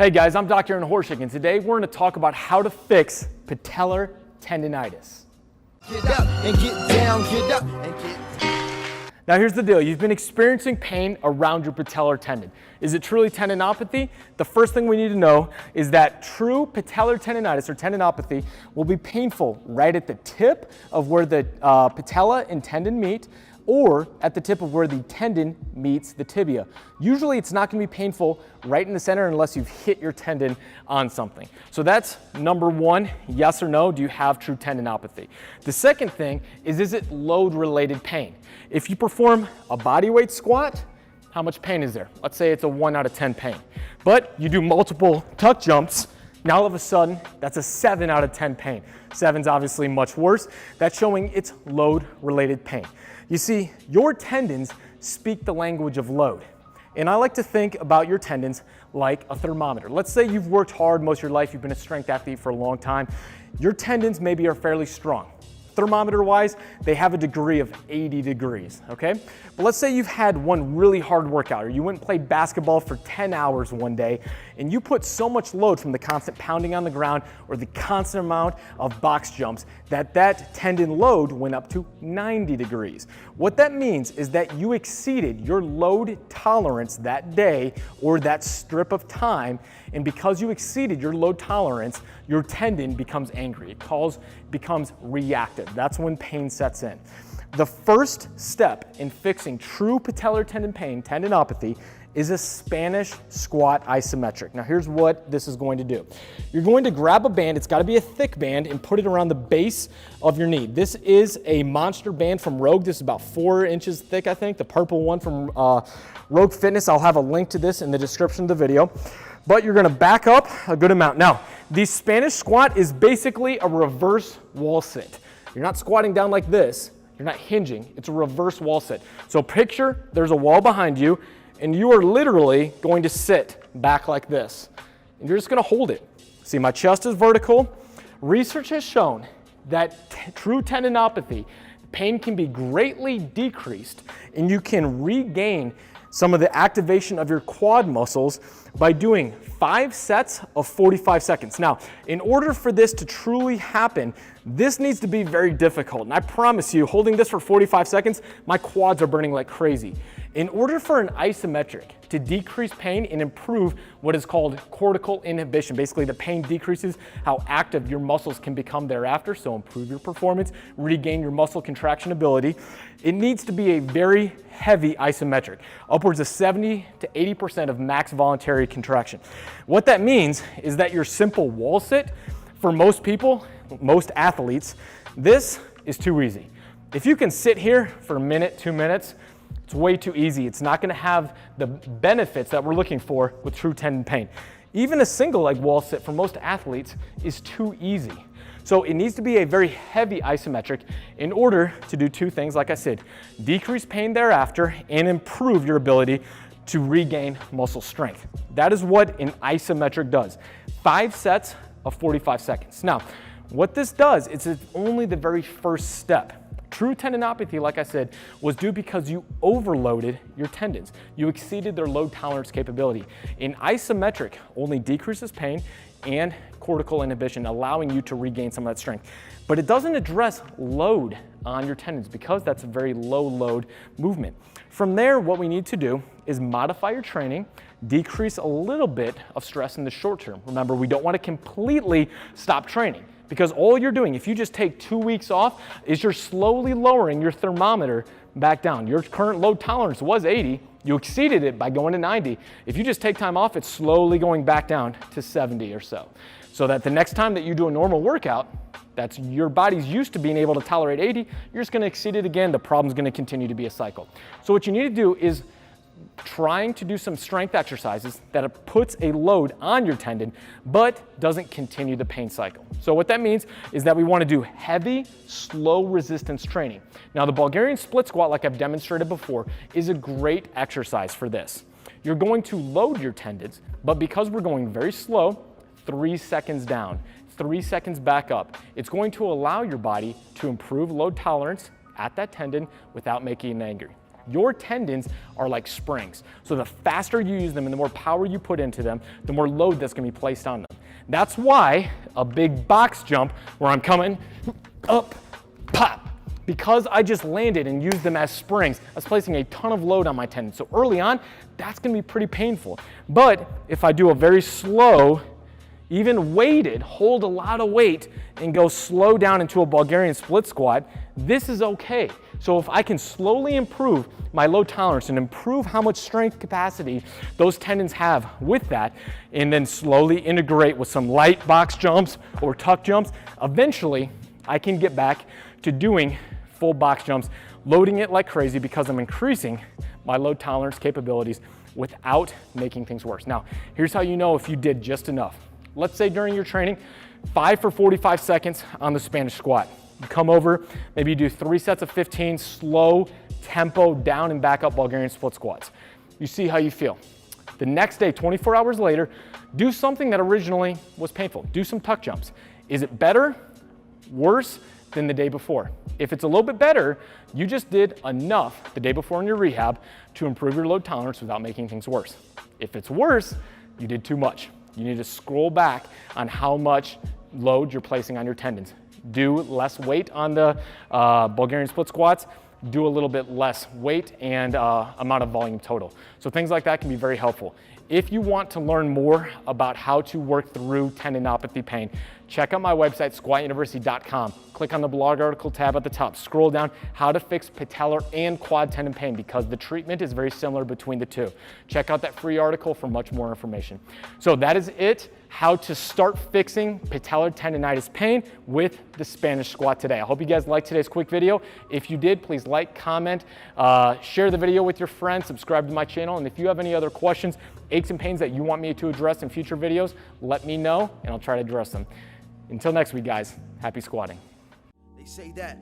Hey guys, I'm Dr. Aaron Horschig, and today we're going to talk about how to fix patellar tendonitis. Get up and get down, get up and get down. Now here's the deal, you've been experiencing pain around your patellar tendon. Is it truly tendinopathy? The first thing we need to know is that true patellar tendonitis or tendinopathy will be painful right at the tip of where the patella and tendon meet, or at the tip of where the tendon meets the tibia. Usually it's not going to be painful right in the center unless you've hit your tendon on something. So that's number one, yes or no, do you have true tendinopathy? The second thing is it load-related pain? If you perform a bodyweight squat, how much pain is there? Let's say it's a 1 out of 10 pain. But you do multiple tuck jumps, now all of a sudden, that's a 7 out of 10 pain. 7's obviously much worse. That's showing it's load-related pain. You see, your tendons speak the language of load. And I like to think about your tendons like a thermometer. Let's say you've worked hard most of your life, you've been a strength athlete for a long time. Your tendons maybe are fairly strong. Thermometer-wise, they have a degree of 80 degrees, okay? But let's say you've had one really hard workout, or you went and played basketball for 10 hours one day, and you put so much load from the constant pounding on the ground or the constant amount of box jumps that tendon load went up to 90 degrees. What that means is that you exceeded your load tolerance that day or that strip of time, and because you exceeded your load tolerance, your tendon becomes angry. It becomes reactive. That's when pain sets in. The first step in fixing true patellar tendon pain, tendinopathy, is a Spanish squat isometric. Now here's what this is going to do. You're going to grab a band, it's got to be a thick band, and put it around the base of your knee. This is a monster band from Rogue. This is about 4 inches thick, I think. The purple one from Rogue Fitness. I'll have a link to this in the description of the video. But you're going to back up a good amount. Now, the Spanish squat is basically a reverse wall sit. You're not squatting down like this. You're not hinging. It's a reverse wall sit. So picture there's a wall behind you, and you are literally going to sit back like this. And you're just going to hold it. See, my chest is vertical. Research has shown that true tendinopathy, pain can be greatly decreased, and you can regain some of the activation of your quad muscles by doing 5 sets of 45 seconds. Now, in order for this to truly happen, this needs to be very difficult. And I promise you, holding this for 45 seconds, my quads are burning like crazy. In order for an isometric to decrease pain and improve what is called cortical inhibition, basically the pain decreases how active your muscles can become thereafter, so improve your performance, regain your muscle contraction ability, it needs to be a very heavy isometric, upwards of 70 to 80% of max voluntary contraction. What that means is that your simple wall sit, for most people, most athletes, this is too easy. If you can sit here for a minute, 2 minutes, it's way too easy. It's not going to have the benefits that we're looking for with true tendon pain. Even a single leg wall sit for most athletes is too easy. So it needs to be a very heavy isometric in order to do 2 things, like I said, decrease pain thereafter and improve your ability to regain muscle strength. That is what an isometric does. 5 sets of 45 seconds. Now, what this does is it's only the very first step. True tendinopathy, like I said, was due because you overloaded your tendons. You exceeded their load tolerance capability. An isometric only decreases pain and cortical inhibition, allowing you to regain some of that strength. But it doesn't address load on your tendons because that's a very low load movement. From there, what we need to do is modify your training, decrease a little bit of stress in the short term. Remember, we don't want to completely stop training, because all you're doing, if you just take 2 weeks off, is you're slowly lowering your thermometer back down. Your current load tolerance was 80. You exceeded it by going to 90. If you just take time off, it's slowly going back down to 70 or so. So that the next time that you do a normal workout, that's your body's used to being able to tolerate 80, you're just going to exceed it again. The problem's going to continue to be a cycle. So what you need to do is trying to do some strength exercises that puts a load on your tendon but doesn't continue the pain cycle. So what that means is that we want to do heavy, slow resistance training. Now the Bulgarian split squat, like I've demonstrated before, is a great exercise for this. You're going to load your tendons, but because we're going very slow, 3 seconds down, 3 seconds back up, it's going to allow your body to improve load tolerance at that tendon without making it angry. Your tendons are like springs. So the faster you use them and the more power you put into them, the more load that's gonna be placed on them. That's why a big box jump where I'm coming up, pop, because I just landed and used them as springs, I was placing a ton of load on my tendons. So early on, that's gonna be pretty painful. But if I do a very slow, even weighted, hold a lot of weight and go slow down into a Bulgarian split squat, this is okay. So if I can slowly improve my load tolerance and improve how much strength capacity those tendons have with that, and then slowly integrate with some light box jumps or tuck jumps, eventually I can get back to doing full box jumps, loading it like crazy because I'm increasing my load tolerance capabilities without making things worse. Now, here's how you know if you did just enough. Let's say during your training, 5 for 45 seconds on the Spanish squat. You come over, maybe you do 3 sets of 15, slow tempo down and back up Bulgarian split squats. You see how you feel. The next day, 24 hours later, do something that originally was painful. Do some tuck jumps. Is it better, worse than the day before? If it's a little bit better, you just did enough the day before in your rehab to improve your load tolerance without making things worse. If it's worse, you did too much. You need to scroll back on how much load you're placing on your tendons. Do less weight on the Bulgarian split squats, do a little bit less weight and amount of volume total. So things like that can be very helpful. If you want to learn more about how to work through tendinopathy pain, check out my website, squatuniversity.com. Click on the blog article tab at the top. Scroll down, how to fix patellar and quad tendon pain, because the treatment is very similar between the two. Check out that free article for much more information. So that is it, how to start fixing patellar tendonitis pain with the Spanish squat today. I hope you guys liked today's quick video. If you did, please like, comment, share the video with your friends, subscribe to my channel, and if you have any other questions, aches and pains that you want me to address in future videos, let me know and I'll try to address them. Until next week, guys, happy squatting. They say that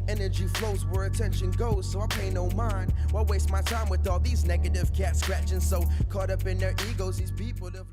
energy flows where attention goes, so I pay no mind. Why waste my time with all these negative cats scratching? So caught up in their egos, these people have